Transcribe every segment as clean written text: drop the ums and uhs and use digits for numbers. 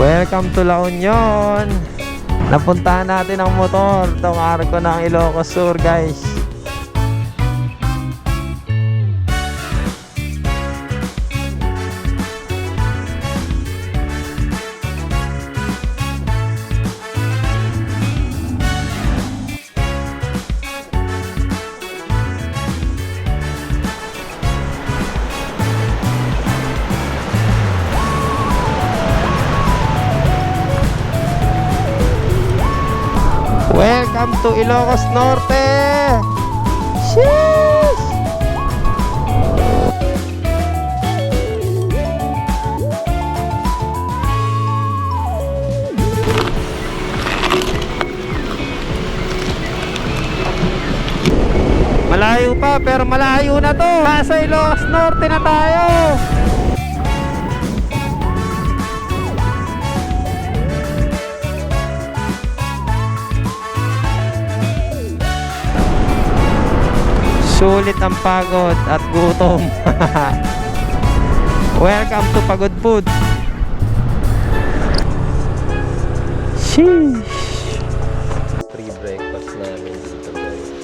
Welcome to La Union. Napuntahan natin ang motor itong arko ng Ilocos Sur, guys. Welcome to Ilocos Norte. Sheesh! Malayo pa, pero malayo na to. Nasa Ilocos Norte na tayo. Sulit ang pagod at gutom. Welcome to Pagod Food. Sheesh. Free breakfast namin dito, guys.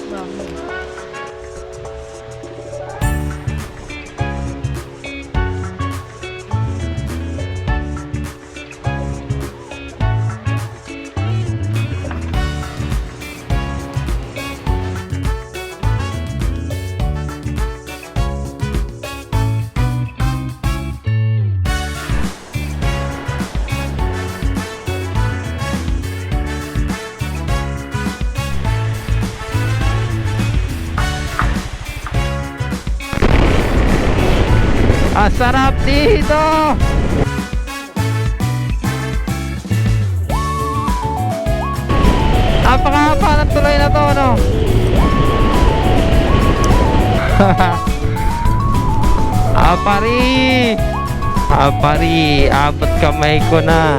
Sarap dito. Napakahaba ng tuloy na to, no? Apari, abot kamay ko na.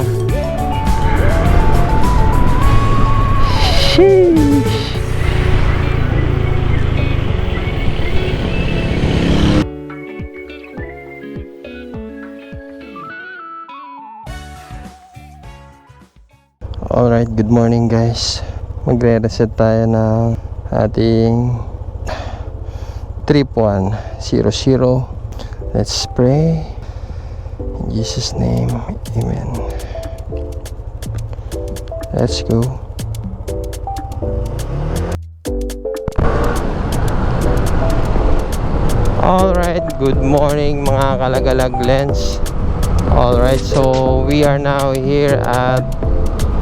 Sheesh. Alright, good morning, guys. Magre-reset tayo ng ating trip 100. Let's pray. In Jesus' name, amen. Let's go. Alright, good morning mga kalagalag lens. Alright, so we are now here at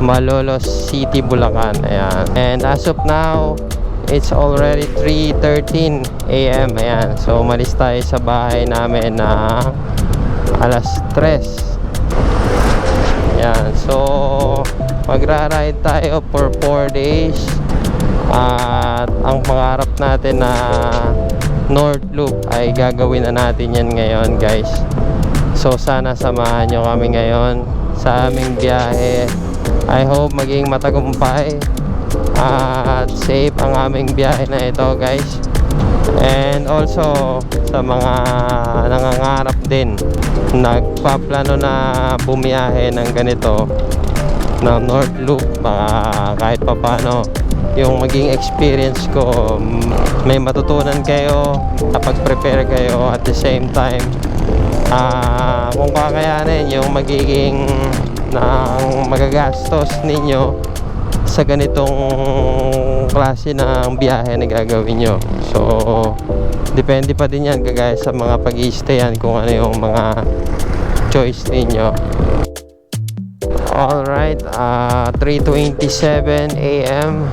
Malolos City, Bulacan. Ayan. And as of now, it's already 3:13 AM. Ayan. So, umalis tayo sa bahay namin na alas 3. Ayan. So, magra-ride tayo for 4 days. At ang pangarap natin na North Loop ay gagawin na natin yan ngayon, guys. So, sana samahan nyo kami ngayon sa aming biyahe. I hope maging matagumpay at safe ang aming biyahe na ito, guys. And also sa mga nangangarap din, nagpaplano na bumiyahe ng ganito na North Loop, kahit papano yung maging experience ko, may matutunan kayo kapag prepare kayo. At the same time, kung kakayanin yung magiging ng magagastos ninyo sa ganitong klase ng biyahe na gagawin nyo. So, depende pa din yan, guys, sa mga pag-i-stayan kung ano yung mga choice ninyo. Alright, 3:27 AM.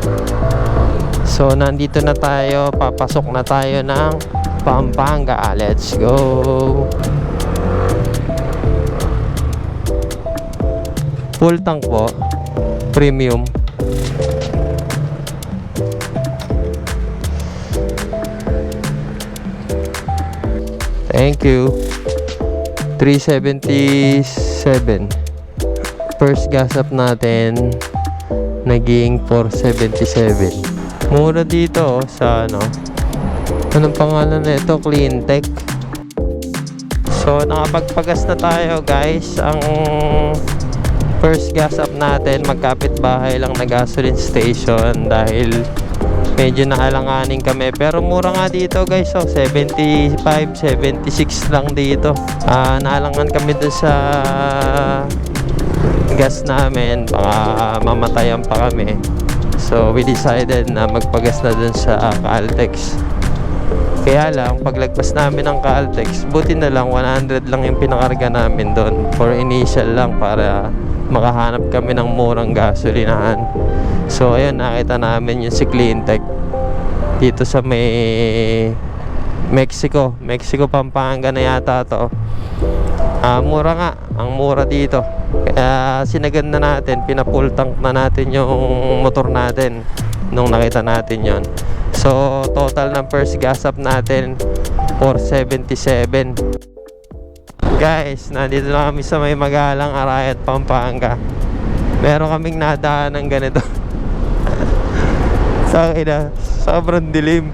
So, nandito na tayo. Papasok na tayo ng Pampanga. Let's go! Full tank po, premium. Thank you. 377. First gas up natin naging 477. Mura dito sa anong pangalan na ito? Cleantech. So nakapagpagas na tayo, guys. Ang first gas up natin, magkapit bahay lang na gasoline station dahil medyo naalanganin kami. Pero mura nga dito guys, so 75, 76 lang dito. Naalangan kami dun sa gas namin, baka mamatayan pa kami. So we decided na magpagas na dun sa Caltex. Kaya lang, paglagpas namin ng Caltex, buti na lang 100 lang yung pinakarga namin doon for initial lang para makahanap kami ng murang gasolinahan. So ayun, nakita namin yung si Cleantech dito sa may Mexico Pampanga na yata to. Mura nga, ang mura dito. Kaya sinagad na natin, pinapull tank na natin yung motor natin nung nakita natin yon. So total ng first gas up natin 477. Guys, nandito na kami sa may Magalang, Arayat, Pampanga. Meron kaming nadaan ng ganito. Sa ina, sobrang dilim.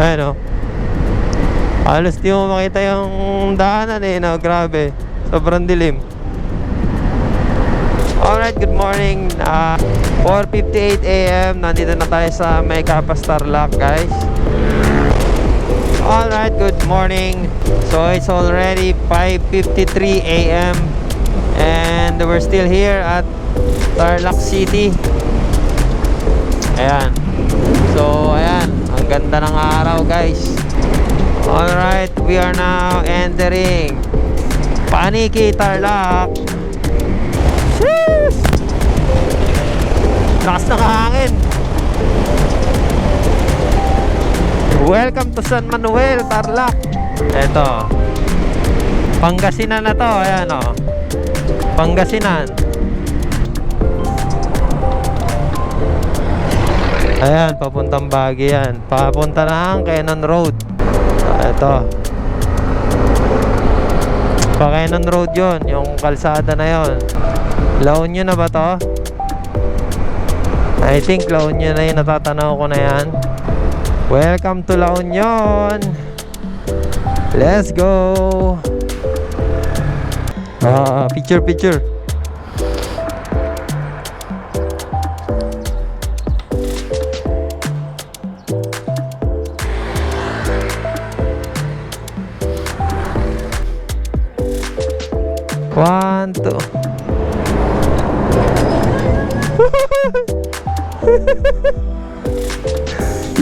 Ayun o, halos di mo makita yung daanan eh, no? Grabe, sobrang dilim. Alright, good morning. 4:58 AM. Nandito na tayo sa may Capas Tarlac, guys. Alright, good morning. So it's already 5:53 AM and we're still here at Tarlac City. Ayan. So ayan, ang ganda ng araw, guys. Alright, we are now entering Paniki, Tarlac. Sheesh! Lakas ng hangin. Welcome to San Manuel, Tarlac. Eto, Pangasinan na to. Ayan o, Pangasinan. Ayan, papuntang Baguio yan. Papunta ng Quezon Road. Eto, pa Quezon Road yun, yung kalsada na yun. La Union na ba to? I think La Union na yun, natatanaw ko na yan. Welcome to La Union. Let's go. Picture. One, two.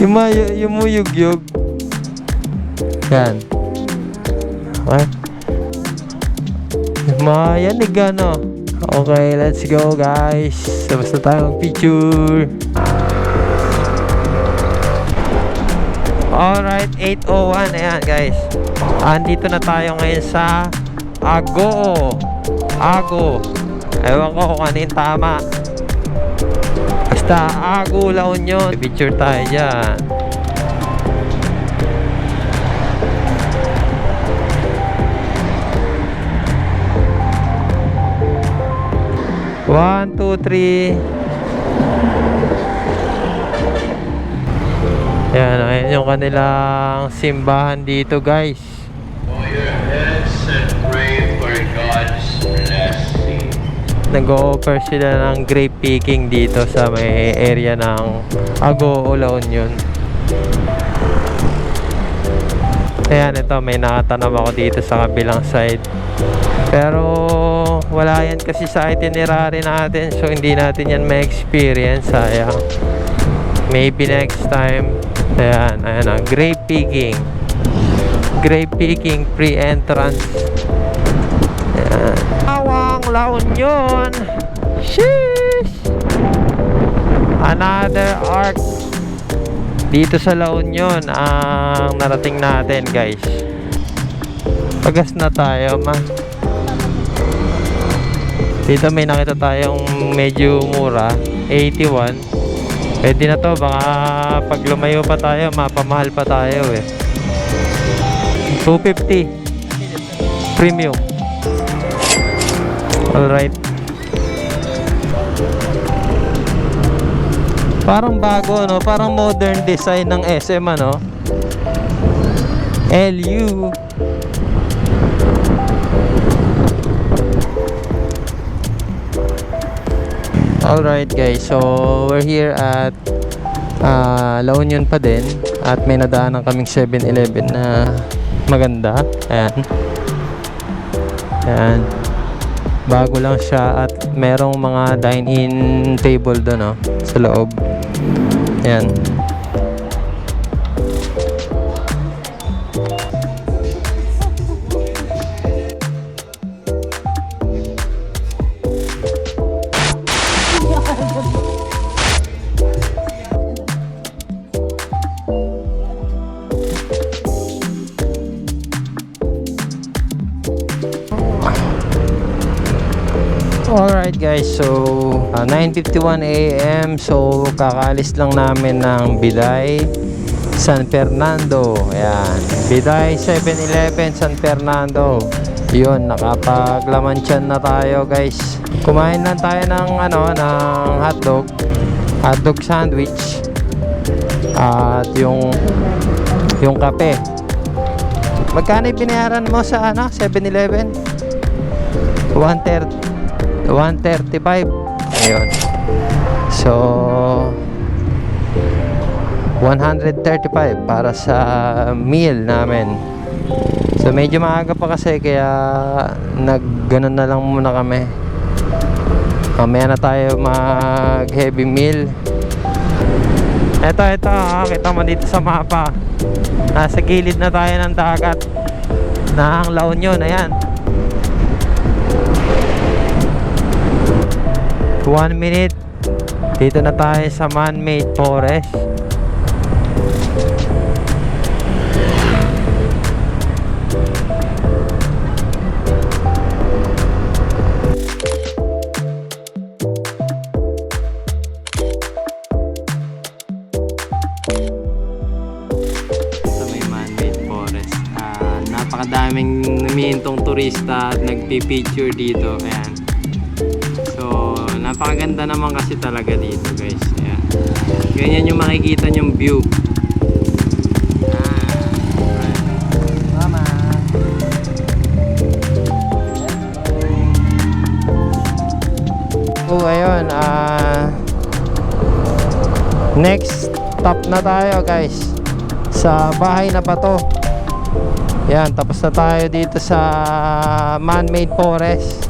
Yung muyug-yug. Yan. What? Mayanig ano. Okay, let's go guys. Tapos na tayo mag-picture. Alright, 8:01. Ayan guys, andito na tayo ngayon sa Ago. Ewan ko kung ano yung tama. Basta Ago, La Union. Picture tayo dyan. One, two, three. Ayan yung kanilang simbahan dito guys. Nag-o-offer sila ng grape picking dito sa may area ng Ago, La Union. Ayan, ito may nakatanam ako dito sa kabilang side. Pero wala yan kasi sa itinerary natin, so hindi natin yan ma-experience. Sayang. Maybe next time. Ayan, grape picking. Grape picking pre-entrance. Ayan. Awang La Union. Sheesh! Another arc dito sa La Union ang narating natin guys. Pagas na tayo dito may nakita tayong medyo mura, 81. Pwede na to, baka pag lumayo pa tayo mapamahal pa tayo eh. 250 premium. Alright. Parang bago no, parang modern design ng SM ano. LU. Alright guys, so we're here at La Union pa din. At may nadaanan kaming 7-Eleven na maganda. Ayan. Ayan. Bago lang siya at merong mga dine-in table doon, oh, sa loob. Ayan. Alright guys, so 9:51 AM. So kakaalis lang namin ng Biday, San Fernando. Ayan, Biday 7-Eleven, San Fernando. Yun, nakapaglaman tiyan na tayo guys. Kumain lang tayo ng ng hotdog sandwich at yung kape. Magkano binayaran mo sa 7-Eleven? 135. Ayun. So 135 para sa meal namin. So medyo maaga pa kasi kaya nagganon na lang muna kami. Mamaya na tayo mag heavy meal. Ito, kita mo dito sa mapa. Nasa gilid na tayo ng dagat ng La Union. Ayan. 1 minute. Dito na tayo sa man-made forest. Sa may man-made forest, napakadaming namihintong turista at nagpipicture dito. Ayan. So napakaganda naman kasi talaga dito guys. Ayan. Ganyan yung makikita yung view. Mama. Oh, ayun. Next stop na tayo guys. Sa bahay na pa to. Yan, tapos na tayo dito sa man-made forest.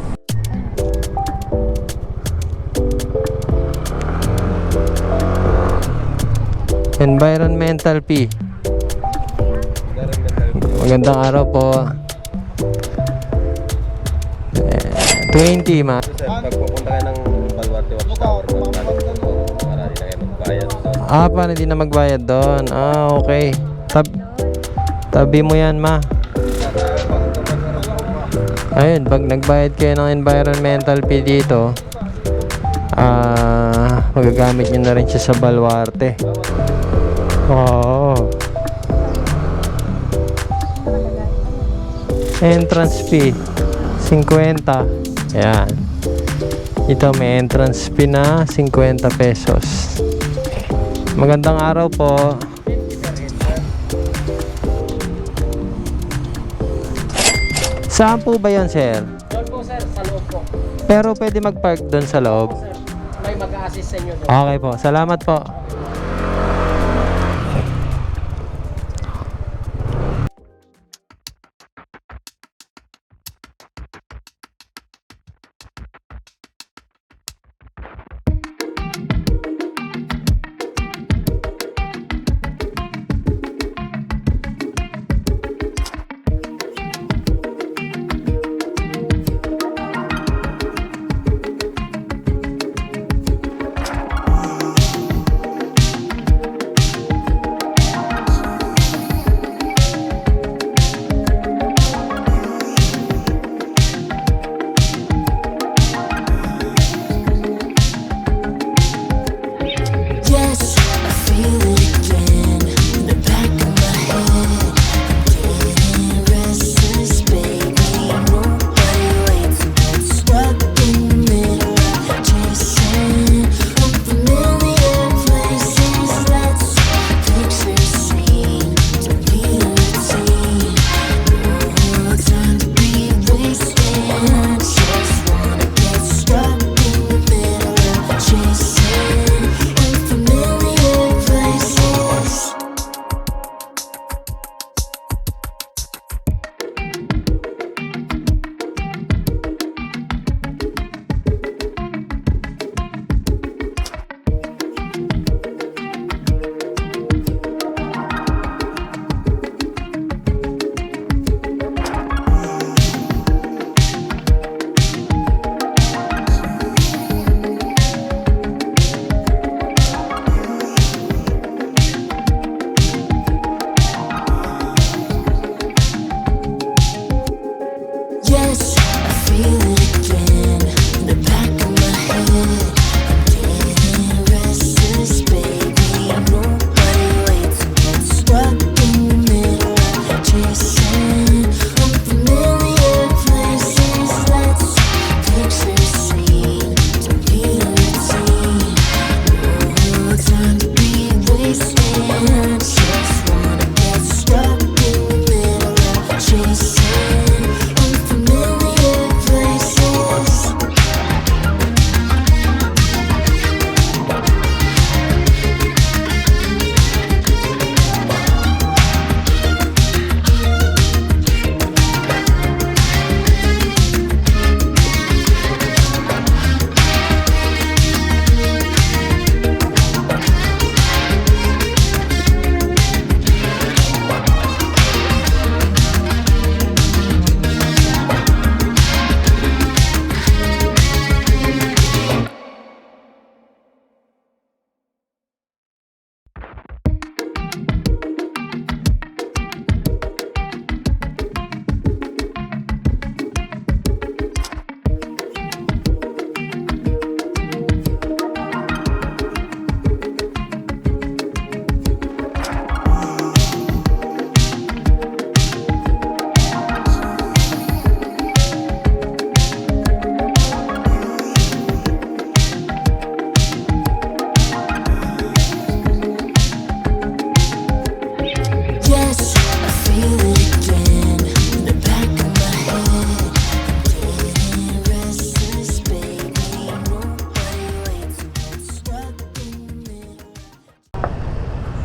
Environmental P. Magandang araw po. 20 ma. Pag pupunta kayo ng Baluarte Watchtower, para hindi na kayo magbayad doon. Para hindi na magbayad doon. Okay. Tabi mo yan ma. Ayun, pag nagbayad kayo ng environmental fee dito, magagamit nyo na rin siya sa Baluarte. Oo. Entrance fee 50. Ayan. Ito may entrance fee na 50 pesos. Magandang araw po. Saan po ba yan, sir? Doon po sir, sa loob po. Pero pwede mag-park doon sa loob. Sir, may mag-a-assist sa inyo doon. Okay po. Salamat po.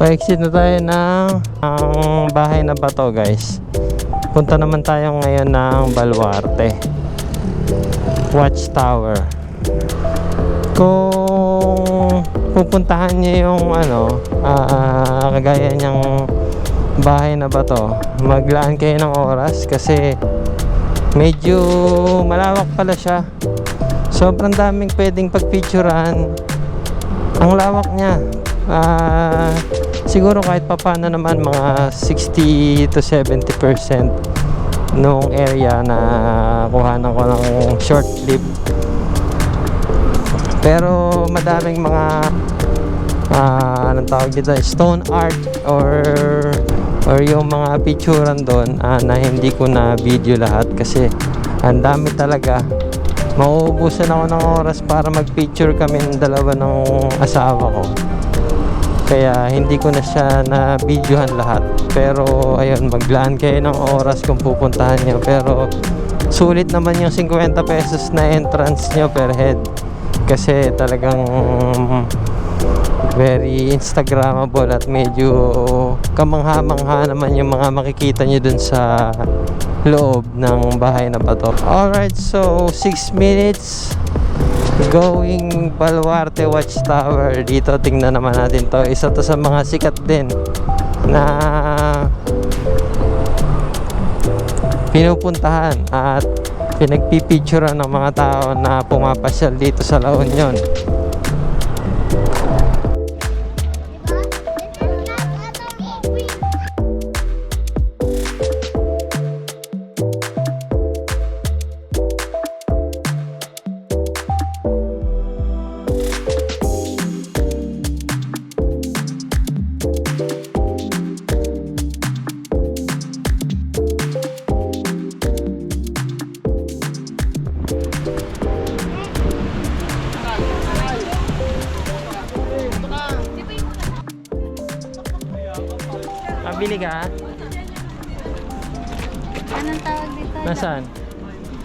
Pa-exit na tayo ng ang bahay na bato, guys. Punta naman tayo ngayon ng Baluarte Watchtower. Kung pupuntahan niyo yung kagaya niyang bahay na bato, maglaan kayo ng oras kasi medyo malawak pala siya. Sobrang daming pwedeng pagpicturean. Ang lawak niya. Siguro kahit papano naman mga 60 to 70% nung area na kuhanan ko ng short clip. Pero madaming mga anong tawag dito, stone art or yung mga picturean doon na hindi ko na video lahat kasi ang dami talaga. Mauubusan ako ng oras para mag-picture kami ng dalawa ng asawa ko. Kaya hindi ko na siya na videohan lahat. Pero ayun, maglaan kayo ng oras kung pupuntahan nyo. Pero sulit naman yung 50 pesos na entrance nyo per head. Kasi talagang very Instagrammable at medyo kamangha-mangha naman yung mga makikita nyo dun sa loob ng bahay na bato. Alright, so 6 minutes going Baluarte Watchtower. Dito tingnan naman natin to. Isa to sa mga sikat din na pinupuntahan at pinagpipicturean ng mga tao na pumapasyal dito sa La Union. Bili ka? Anong tawag dito? Nasaan?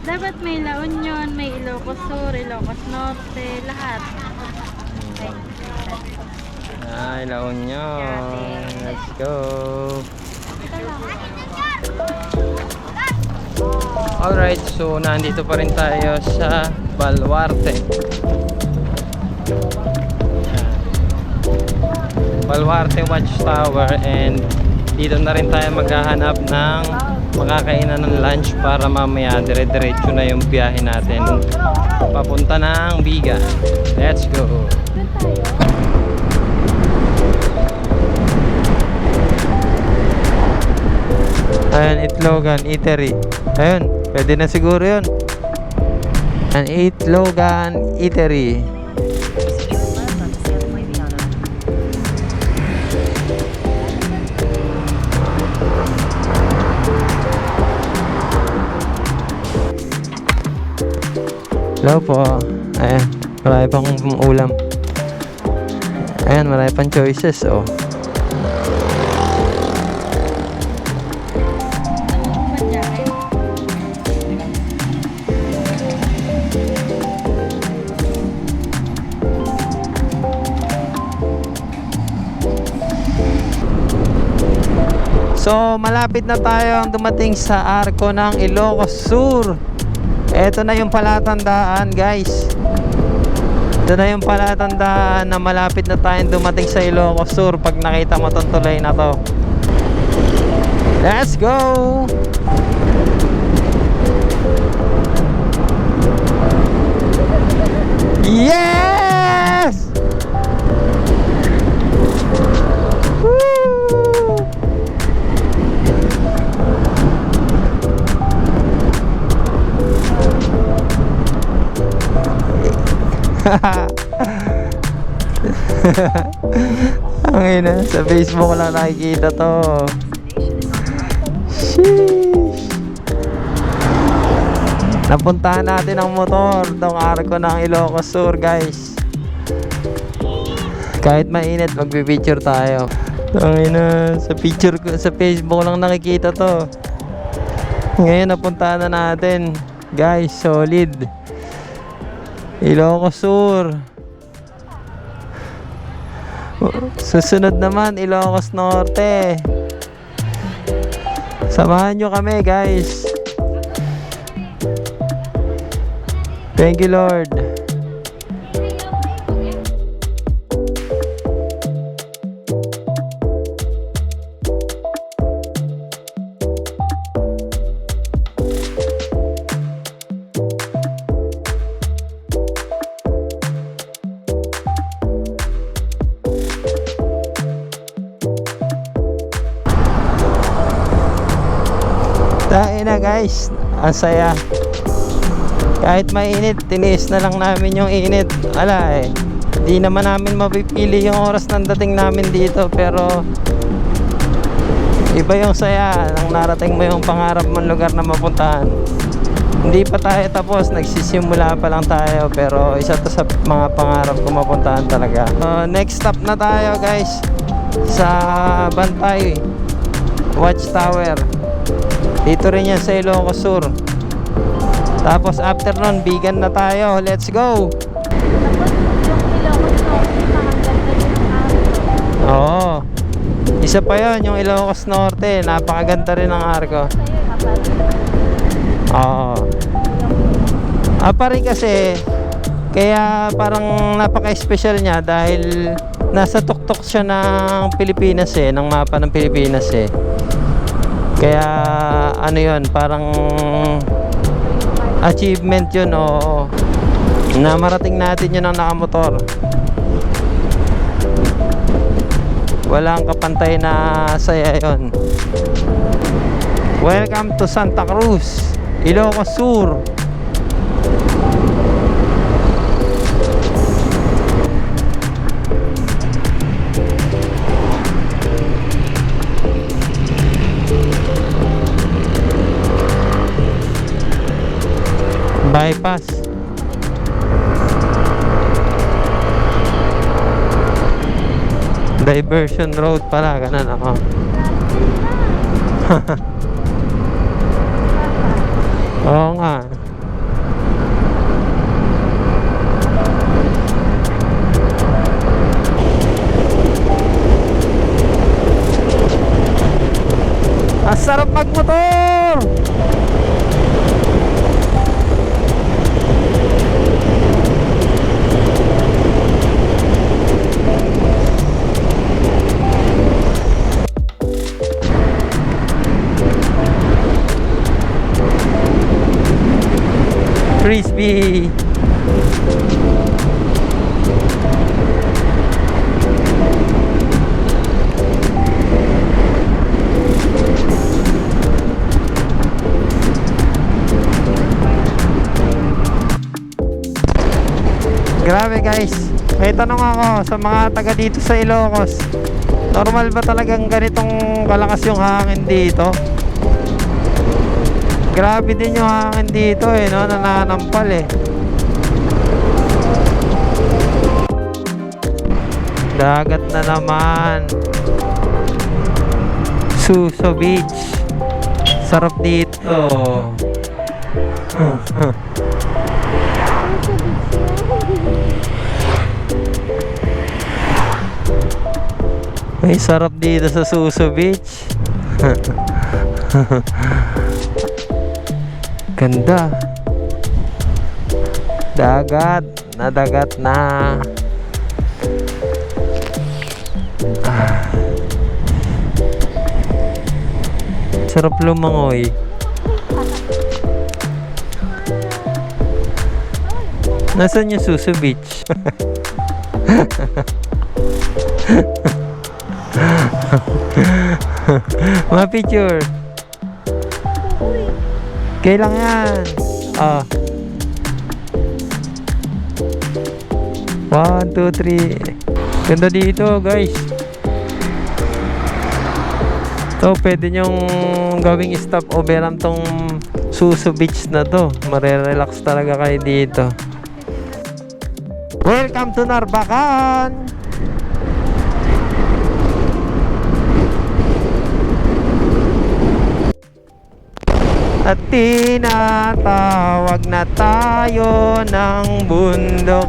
Dapat may La Union, may Ilocos Sur, Ilocos Norte, lahat. Okay. Ay, La Union. Let's go. Ito lang. Alright, so nandito pa rin tayo sa Baluarte. Baluarte Watchtower, and dito na rin tayo maghahanap ng makakainan ng lunch para mamaya dire-diretso na yung biyahe natin papunta ng Biga. Let's go! Doon tayo. Ayan, Itlogan Eatery. Ayun, pwede na siguro yun. An Itlogan Eatery. Hello po. Ayan, marami pang ulam. Ayan, marami pang choices, oh. So, malapit na tayong dumating sa arko ng Ilocos Sur. Ito na yung palatandaan, guys. Ito na yung palatandaan na malapit na tayong dumating sa Ilocos Sur pag nakita mo tong tulay na to. Let's go! Yes! Woo! Ang ina, sa Facebook lang nakikita to. Sheesh. Napuntahan natin ang motor tong arko ng Ilocos Sur, guys. Kahit mainit, magpipicture tayo. Ang ina, sa picture ko, sa Facebook lang nakikita to. Ngayon napuntahan na natin, guys. Solid. Ilocos Sur. Susunod naman, Ilocos Norte. Samahan nyo kami, guys. Thank you, Lord. Dahil na guys, ang saya. Kahit mainit, tiniis na lang namin yung init. Wala eh, di naman namin mapipili yung oras ng dating namin dito. Pero iba yung saya nang narating mo yung pangarap mong lugar na mapuntahan. Hindi pa tayo tapos, nagsisimula pa lang tayo. Pero isa to sa mga pangarap ko mapuntahan talaga. Next stop na tayo guys, sa Bantay Watchtower. Dito rin yan sa Ilocos Sur. Tapos after nun, Bigan na tayo. Let's go! Oo. Isa pa yon, yung Ilocos Norte. Napakaganda rin ang arko. Oo. Pa rin kasi, kaya parang napaka-special niya dahil nasa tuktok siya ng Pilipinas eh, ng mapa ng Pilipinas eh. Kaya ano yun, parang achievement yun, oo, na marating natin yun ang nakamotor. Walang kapantay na saya yun. Welcome to Santa Cruz, Ilocos Sur. Bypass. Diversion road pala, ganun ako. Oo nga. Ang sarap magmotor! Frisbee. Grabe guys, may tanong ako sa mga taga dito sa Ilocos. Normal ba talagang ganitong kalakas yung hangin dito? Grabe din yung hangin dito eh, no? Nananampal eh. Dagat na naman. Suso Beach. Sarap dito. May sarap dito sa Suso Beach. Ganda. Dagat. Nadagat na. Sarap lumangoy. Nasaan yung Suso Beach? Mga picture. Kailang yan. 1, 2, 3. Ganda dito guys. So pwede nyong gawing stopoveran tong Suso Beach na to. Marerelax talaga kayo dito. Welcome to Narbacan. At tinatawag na tayo ng bundok.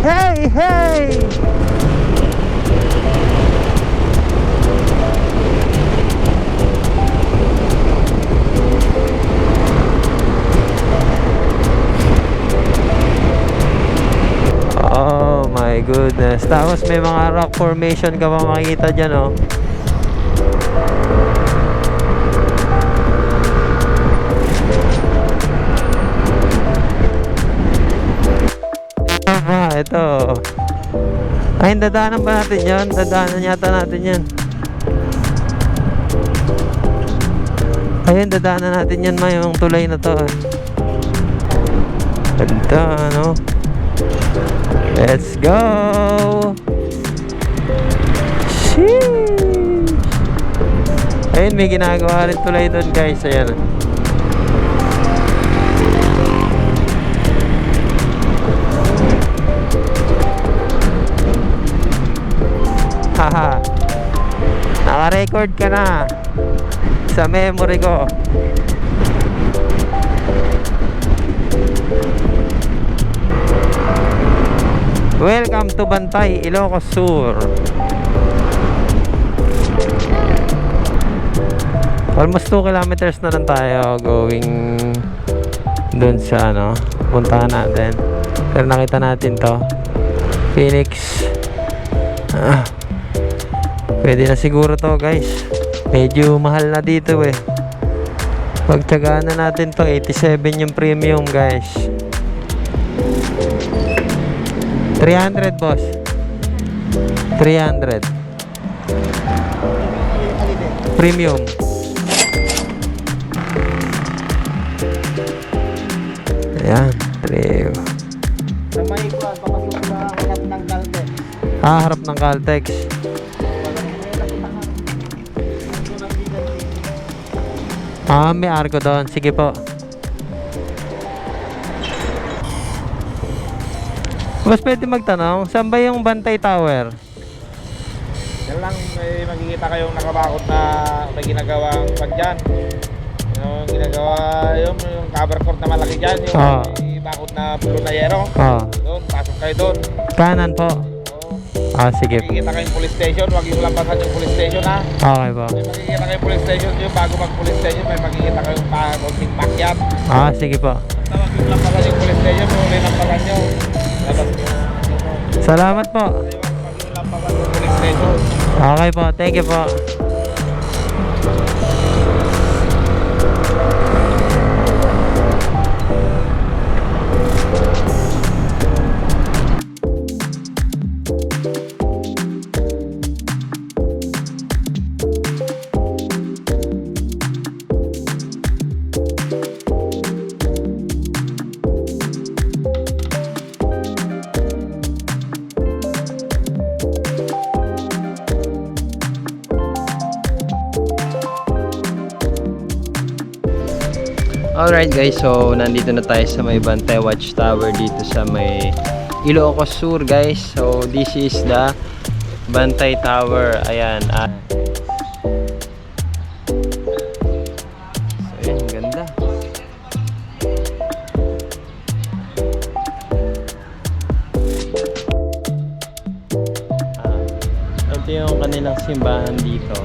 Hey, hey! goodness. Tapos may mga rock formation ka pa makikita dyan, oh. Ito. Ay, dadaanan ba natin yun? Dadaanan yata natin yan. Ayun, dadaanan natin yan, ma, yung tulay na to. Ganda, ano? Let's go! Sheesh! Ayun, may ginagawa rin tulay doon, guys. Ayan. Haha. Naka-record ka na sa memory ko. Welcome to Bantay, Ilocos Sur. Almost 2 kilometers na lang tayo going dun sa ano, puntahan natin. Pero nakita natin to, Phoenix. Pwede na siguro to, guys. Medyo mahal na dito eh. Pagtsagaan na natin to. 87 yung premium, guys. 300, boss. 300 premium. Ayan, 3. Sa may kuwan, papasok sa harap ng Caltex. Harap ng Caltex. May arko doon. Sige po. Mas pwede magtanong, saan ba yung Bantay Tower? Yan lang, may makikita kayong nakabakot na may ginagawang pag dyan. Yung ginagawa yung cover court na malaki dyan, yung may bakot na pulo na yero. Doon, pasok kayo doon. Kanan po. Sige. Makikita kayong police station, wag yung lampasan yung police station ha. Okay po. May makikita kayong police station, yung bago mag police station, may makikita kayong konting backyard. Sige po. Basta wag yung lampasan yung police station, may lampasan nyo. Labas nyo. Salamat po. Wag yung lampasan yung police station. Okay po, thank you po. Alright guys, so nandito na tayo sa may Bantay Watchtower dito sa may Ilocos Sur, guys. So this is the Bantay Tower. Ayan. So ayan, ganda. Ito yung kanilang simbahan dito.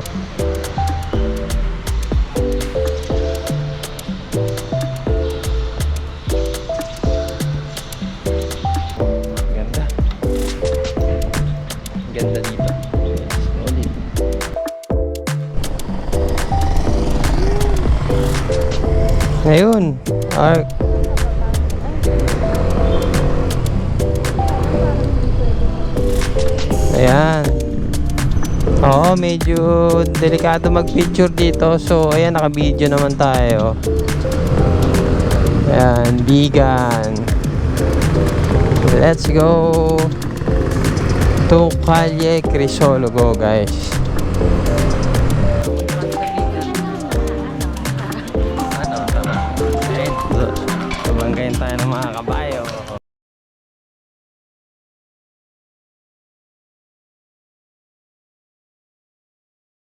Ganda dito. Solid. Ngayon, ayan. Oo, medyo delikado mag-picture dito. So, ayan, naka-video naman tayo. Ayan, Bigan. Let's go to Calle Crisologo, guys. Tumanggayin tayo ng mga kabayo.